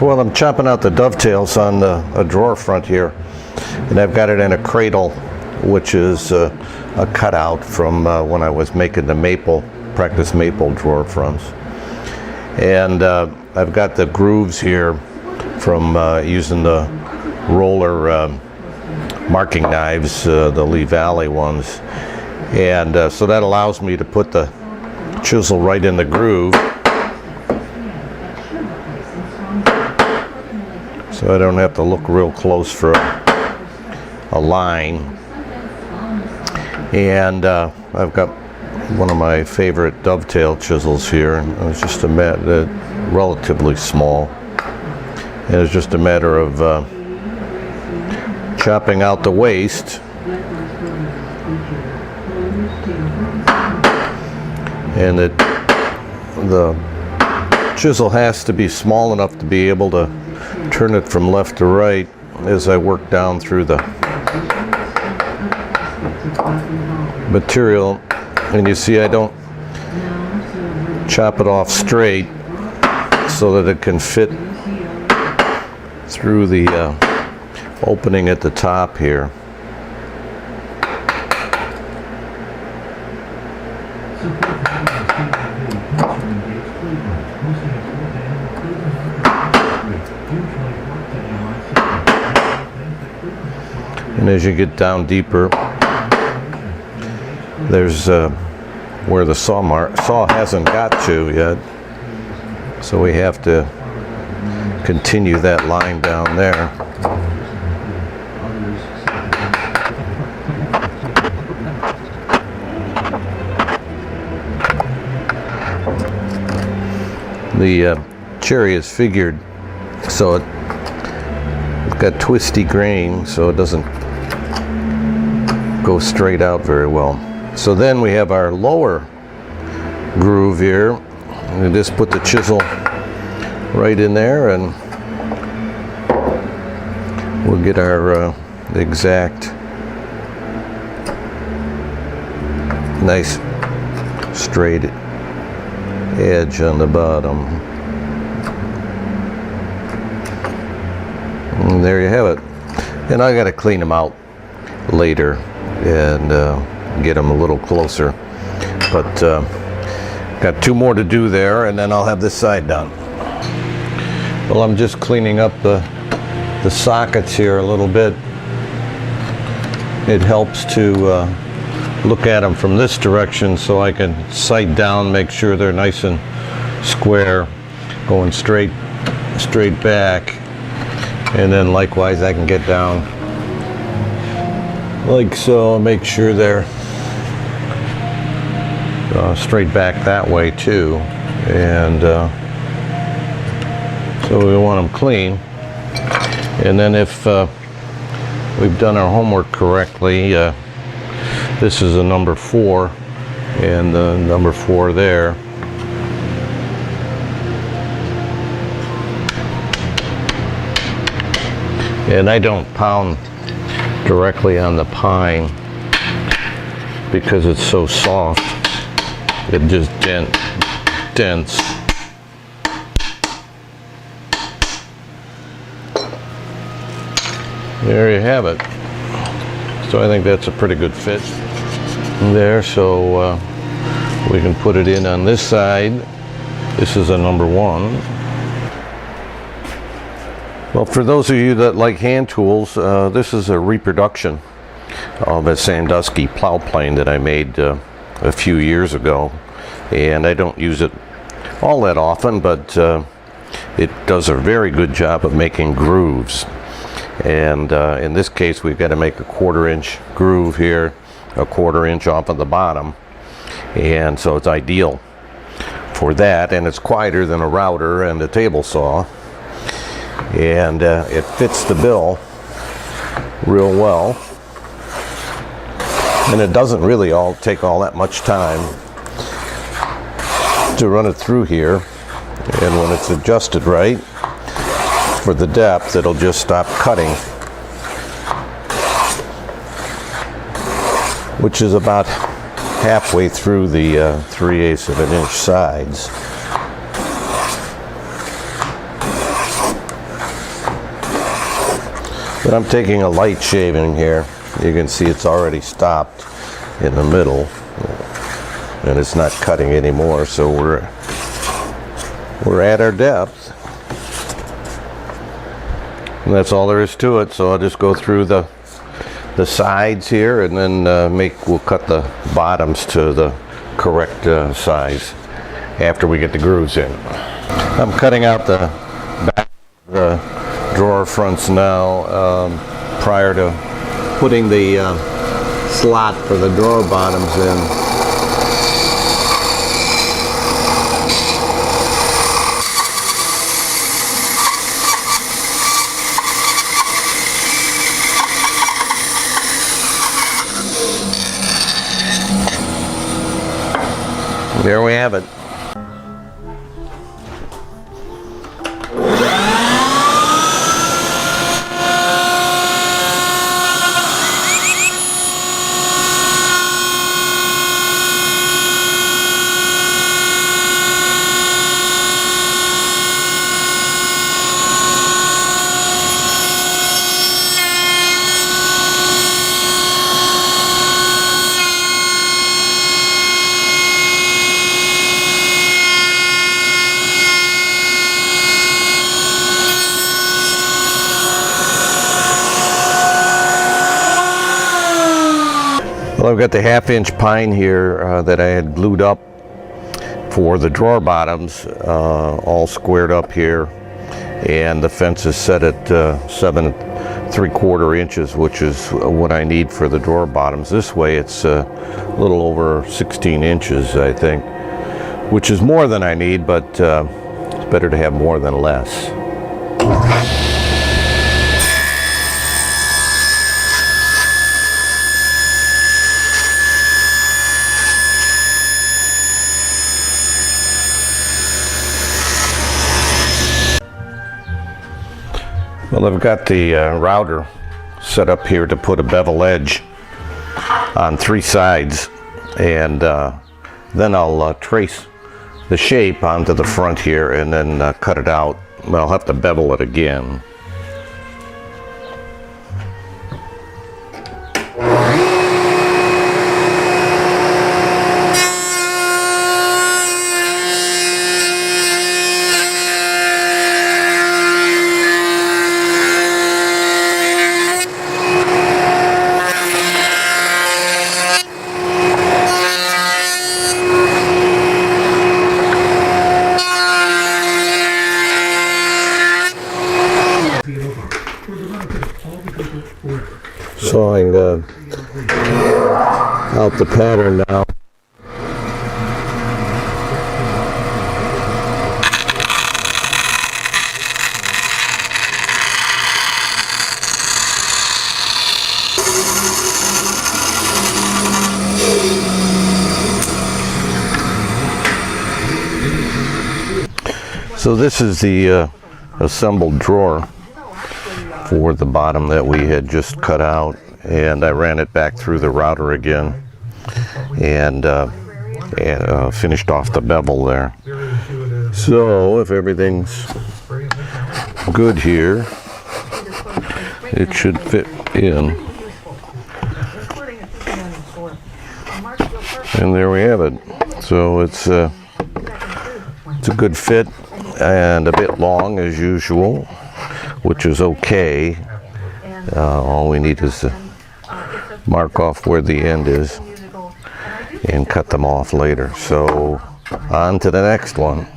Well, I'm chopping out the dovetails on a drawer front here, and I've got it in a cradle, which is a cutout from when I was making the practice maple drawer fronts. And I've got the grooves here from using the roller marking knives, the Lee Valley ones. And so that allows me to put the chisel right in the groove, so I don't have to look real close for a line. And I've got one of my favorite dovetail chisels here. It's just relatively small, and it's just a matter of chopping out the waste and the chisel has to be small enough to be able to turn it from left to right as I work down through the material. And you see, I don't chop it off straight so that it can fit through the opening at the top here. And as you get down deeper, there's where the saw hasn't got to yet, so we have to continue that line down there. The cherry is figured so it's got twisty grain, so it doesn't go straight out very well. So then we have our lower groove here. We just put the chisel right in there, and we'll get our exact nice straight edge on the bottom. And there you have it. And I got to clean them out later and get them a little closer. But got two more to do there, and then I'll have this side done. Well, I'm just cleaning up the sockets here a little bit. It helps to look at them from this direction so I can sight down, make sure they're nice and square, going straight back. And then likewise I can get down like so, make sure they're straight back that way too. And so we want them clean. And then if we've done our homework correctly, this is a number 4 and the number 4 there. And I don't pound directly on the pine because it's so soft. It just dents. There you have it. So I think that's a pretty good fit there. So we can put it in on this side. This is a number 1. Well, for those of you that like hand tools, this is a reproduction of a Sandusky plow plane that I made a few years ago. And I don't use it all that often, but it does a very good job of making grooves. And in this case, we've got to make a 1/4 inch groove here, a 1/4 inch off of the bottom. And so it's ideal for that, and it's quieter than a router and a table saw. And it fits the bill real well, and it doesn't really take all that much time to run it through here. And when it's adjusted right for the depth, it'll just stop cutting, which is about halfway through the 3/8 of an inch sides. But I'm taking a light shaving here. You can see it's already stopped in the middle, and it's not cutting anymore, so we're at our depth. And that's all there is to it. So I'll just go through the sides here, and then we'll cut the bottoms to the correct size after we get the grooves in. I'm cutting out the back of the drawer fronts now prior to putting the slot for the drawer bottoms in. There we have it. Well, I've got the 1/2-inch pine here that I had glued up for the drawer bottoms, all squared up here, and the fence is set at 7 3/4 inches, which is what I need for the drawer bottoms. This way it's a little over 16 inches, I think, which is more than I need, but it's better to have more than less. Well, I've got the router set up here to put a bevel edge on 3 sides, and then I'll trace the shape onto the front here and then cut it out. I'll have to bevel it again. Sawing out the pattern now. So this is the assembled drawer for the bottom that we had just cut out, and I ran it back through the router again and finished off the bevel there. So if everything's good here, it should fit in. And there we have it. So it's a good fit and a bit long as usual, which is okay. All we need is to mark off where the end is and cut them off later. So on to the next one.